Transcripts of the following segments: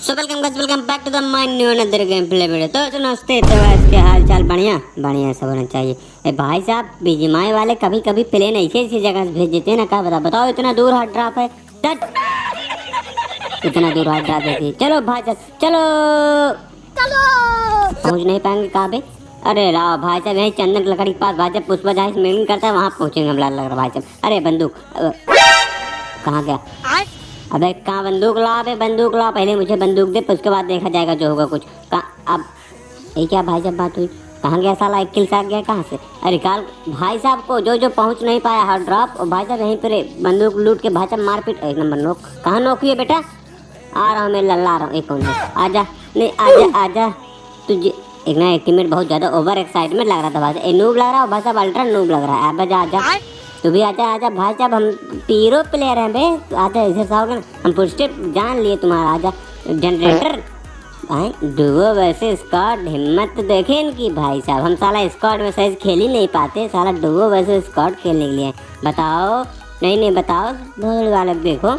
So welcome back to the my new another game play video. तो नमस्ते, तो इसके हाल चाल बढ़िया बढ़िया सब होना चाहिए। ए भाई साहब, बीजीएमआई वाले कभी कभी प्लेन ऐसी जगह से भेज देते हैं ना, क्या बताओ इतना दूर हार्ड ड्रॉप है, इतना दूर हार्ड ड्रॉप है। चलो भाई साहब चलो चलो, पहुँच नहीं पाएंगे कहाँ पे। अरे राव भाई साहब, यही चंदन लकड़ी के पास भाई साहब पुष्पा जहाँ स्विमिंग करता है वहाँ पहुँचेंगे हम, लग रहा भाई साहब। अरे बंदूक कहाँ गया? अबे कहाँ बंदूक ला, अबे बंदूक ला, पहले मुझे बंदूक दे, उसके बाद देखा जाएगा जो होगा कुछ। कहाँ अब ये क्या भाई साहब बात हुई? कहाँ गया साला? एक किल से गया कहाँ से? अरे काल भाई साहब को जो पहुँच नहीं पाया हार्ड ड्रॉप, और भाई साहब यहीं पर बंदूक लूट के भाई साहब मारपीट। एक नंबर नोक। कहाँ नोक हुई है बेटा? आ रहा हूँ मैं, लल्ला आ रहा हूँ। एक कौन है? आजा नहीं, आजा आजा तुझे। एक ना एक टीममेट बहुत ज़्यादा ओवर एक्साइटमेंट लग रहा था भाई साहब, नूब लग रहा है भाई साहब, अल्ट्रा नूब लग रहा है। अब आजा तू भी आजा आजा भाई साहब, हम पीरो प्लेयर हैं बे, आजा ऐसे साहब हम फुल स्टेप जान लिए तुम्हारा। आजा जनरेटर भाई, डुओ वैसे स्क्वाड, हिम्मत तो देखे इनकी भाई साहब। हम साला स्क्वाड में सही खेल ही नहीं पाते, साला डुओ वैसे स्क्वाड खेलने के लिए। बताओ नहीं बताओ भोल वाले, देखो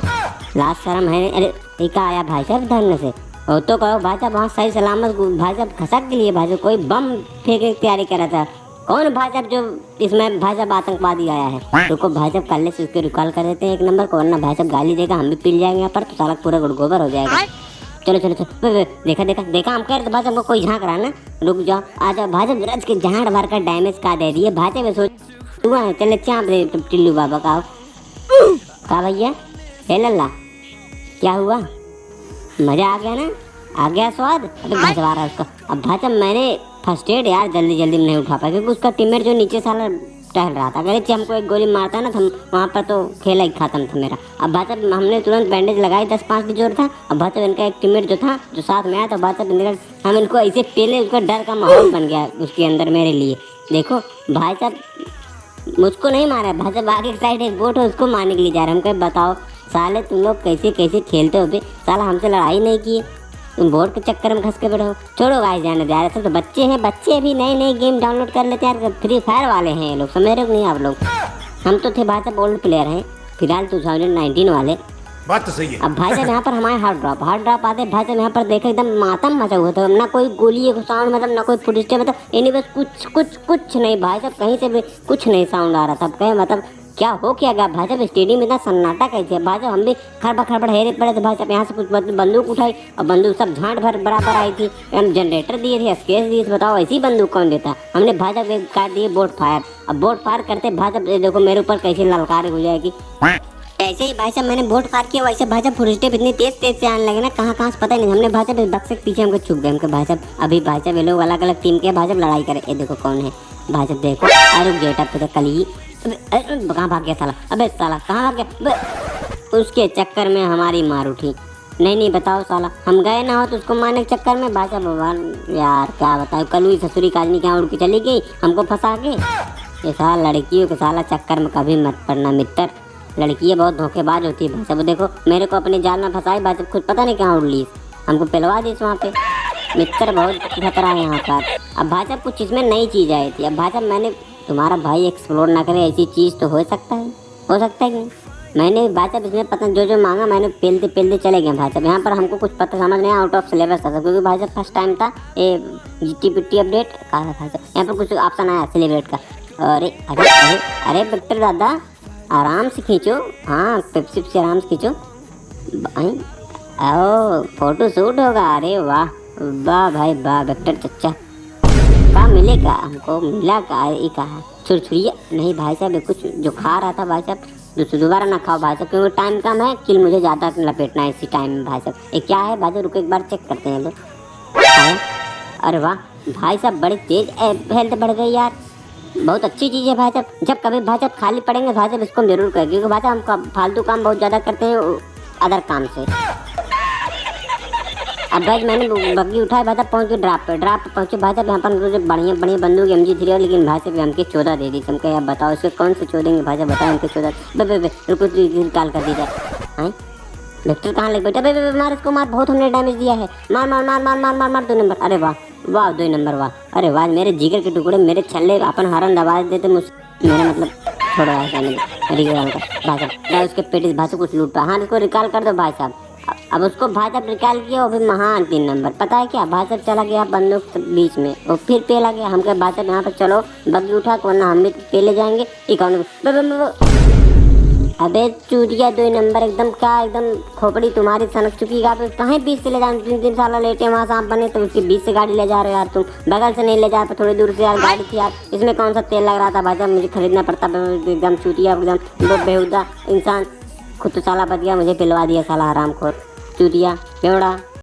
लास्ट शर्म है। अरे एक आया भाई साहब धरने से, वो तो कहो भाई साहब वहाँ सही सलामत भाई साहब खसक के लिए भाई साहब कोई बम फेंकने की तैयारी कर रहा था। कौन भाई साहब जो इसमें भाई साहब आतंकवादी आया है? रुको भाई साहब कल से उसके रिकॉल कर देते हैं एक नंबर को, वरना भाई साहब गाली देगा, हम भी पिल जाएंगे यहाँ पर, तो साला पूरा गुड़गोबर हो जाएगा। चलो चलो चलो, देखा हम कह रहे थे भाई साहब को कोई झाँक रहा है ना, रुक जाओ आजा भाई साहब, रज के झाड़ भर कर डैमेज का दे दिए भाई साहब। सोच हुआ है, चले चाँप दे टिल्लू बाबा का। कहा भैया हे लल्ला क्या हुआ? मजा आ गया ना, आ गया स्वाद? अरे भजवा रहा है उसका। अब भाई साहब मैंने फर्स्ट एड यार जल्दी में नहीं उठा पाया, क्योंकि उसका टीममेट जो नीचे साला टहल रहा था, अगर हमको एक गोली मारता ना तो वहाँ पर तो खेला ही खत्म था मेरा। अब भाई साहब हमने तुरंत बैंडेज लगाई, 10-5 की जोर था। अब भाई साहब इनका एक टीममेट जो था जो साथ में आया, तो भाई साहब हम इनको ऐसे पहले उसका डर का माहौल बन गया उसके अंदर मेरे लिए। देखो भाई साहब मुझको नहीं मारा भाई साहब, आगे साइड एक बोट है उसको मारने के लिए जा रहे। हम कहे बताओ साले तुम लोग कैसे खेलते हो बे, साला हमसे लड़ाई नहीं की, तुम बोर्ड के चक्कर में घस के बैठो। छोड़ो गाइस जाने दे यार, सब तो बच्चे हैं, बच्चे भी नए गेम डाउनलोड कर लेते हैं यार, फ्री फायर वाले हैं ये लोग, समझ रहे हो नहीं आप लोग? हम तो थे भाई साहब ओल्ड प्लेयर हैं फिलहाल 2019 वाले। बात तो सही है। अब भाई साहब यहाँ पर हमारे हार्ड ड्रॉप आते भाई साहब, यहाँ पर देखा एकदम मातम मचा हुआ था, ना कोई गोली साउंड मतलब ना कोई फुटस्टेप मतलब एनी बस कुछ नहीं भाई साहब, कहीं से भी कुछ नहीं साउंड आ रहा था। कहे मतलब क्या हो क्या गया भाई साहब, स्टेडियम में इतना सन्नाटा कैसे भाई साहब? हम भी खड़बड़ हेरे पड़े थे भाई साहब, यहाँ से कुछ बंदूक उठाई और बंदूक सब झांट भर बराबर आई थी, हम जनरेटर दिए थे, स्केच दिए थे, बताओ ऐसी बंदूक कौन देता? हमने भाई साहब एक काट दिए बोट फायर। अब बोट फायर करते भाई साहब देखो मेरे ऊपर कैसे ललकार हो जाएगी। ऐसे ही भाई साहब मैंने बोट फायर किया, वैसे भाई साहब फुल स्टेप इतनी तेज से आने लगे ना, कहाँ से पता नहीं। हमने भाई साहब बक्से के पीछे हमको छुप गए, हमके भाई साहब अभी भाई साहब ये लोग अलग टीम के भाई साहब लड़ाई करे। ये देखो कौन है भाई साहब, देखो अरे गेटअप पे कल ही कहाँ भाग गया साला? अबे साला कहाँ भाग गया? उसके चक्कर में हमारी मार उठी। नहीं बताओ साला हम गए ना हो तो उसको मारने के चक्कर में भाई साहब भगवान यार क्या बताओ, कल हुई ससुरी काजनी क्या उड़ के चली गई हमको फंसा के। ये साला लड़कियों के साला चक्कर में कभी मत पड़ना मित्र, लड़कियाँ बहुत धोखेबाज होती है भाई साहब। देखो मेरे को अपने जाल में फंसाई भाई साहब, खुद पता नहीं कहाँ उड़ ली, हमको पिलवा दी वहाँ पे। मित्र बहुत खतरा है यहाँ पर। अब भाई साहब कुछ इसमें नई चीज़ आई थी। अब भाई साहब मैंने तुम्हारा भाई एक्सप्लोर ना करे ऐसी चीज़ तो हो सकता है कि नहीं? मैंने भाई साहब इसमें पता जो मांगा मैंने पेलते चले गए भाई साहब। यहाँ पर हमको कुछ पता समझ नहीं, आउट ऑफ सिलेबस था क्योंकि भाई साहब फर्स्ट टाइम था ये GT अपडेट कहा था भाई साहब। यहाँ पर कुछ ऑप्शन आया सेलिब्रेट का। अरे अरे अरे अरे विक्टर दादा आराम से खींचो, हाँ पेप्सी से आराम से खींचो, ओ फोटो शूट होगा। अरे वाह वाह भाई वाह विक्टर चच्चा, का मिलेगा हमको मिला का ये कहा छुरछुरिया नहीं भाई साहब, कुछ जो खा रहा था भाई साहब दोबारा ना खाओ भाई साहब, क्योंकि टाइम कम है, किल मुझे ज़्यादा लपेटना है इसी टाइम में भाई साहब। ये क्या है भाई साहब, रुको एक बार चेक करते हैं लोग। अरे वाह भाई साहब बड़ी तेज हेल्थ बढ़ गई यार, बहुत अच्छी चीज़ है भाई साहब। जब कभी भाई साहब खाली पड़ेंगे भाई साहब इसको जरूर करें, क्योंकि भाई साहब हम फालतू काम बहुत ज़्यादा करते हैं अदर काम से। अब भाई मैंने बग्गी उठाया भाई साहब, पहुँच गए ड्राप पे पहुँचे भाई साहब। यहाँ पर मुझे बढ़िया बंदूक MG3 है, लेकिन भाई साहब हमके 14 दे दी। हमके अब बताओ इसके कौन से 14 देंगे भाई साहब, बताओ हमके 14 रुको निकाल कर दी जाए। विक्टर कहाँ लग बेटा, मार इसको मार, बहुत हमने डैमेज दिया है, मार 2 नंबर। अरे वाह 2 नंबर वाह, अरे वाह मेरे जिगर के टुकड़े, मेरे छल्ले अपन हरन दबा देते मेरा मतलब छोड़ो भाई साहब रिकॉल कर भाई साहब, उसके पेट भाई साहब कुछ लूट पाया। हाँ इसको रिकॉल कर दो भाई साहब, अब उसको भाई साहब निकाल किया, वो भी महान 3 नंबर। पता है क्या, भाई साहब चला गया बंदूक से बीच में, वो फिर पेला गया। हम कहे भाई साहब यहाँ पे चलो बग्गी उठा, वरना हम भी पेले जाएंगे। अबे चूतिया 2 नंबर एकदम, क्या एकदम खोपड़ी तुम्हारी सनक चुकी है। कहीं बीच से ले जाओ, 3 साल लेटे वहाँ सांप बने, तो उसके बीच से गाड़ी ले जा रहे हो यार तुम। बगल से नहीं ले जा, थोड़ी दूर से यार गाड़ी थी यार, इसमें कौन सा तेल लग रहा था भाई साहब, मुझे खरीदना पड़ता। एकदम चूतिया, एकदम बेहुदा इंसान, खुद तो साला बच गया, मुझे पिलवा दिया साला हरामखोर चूतिया बेवड़ा।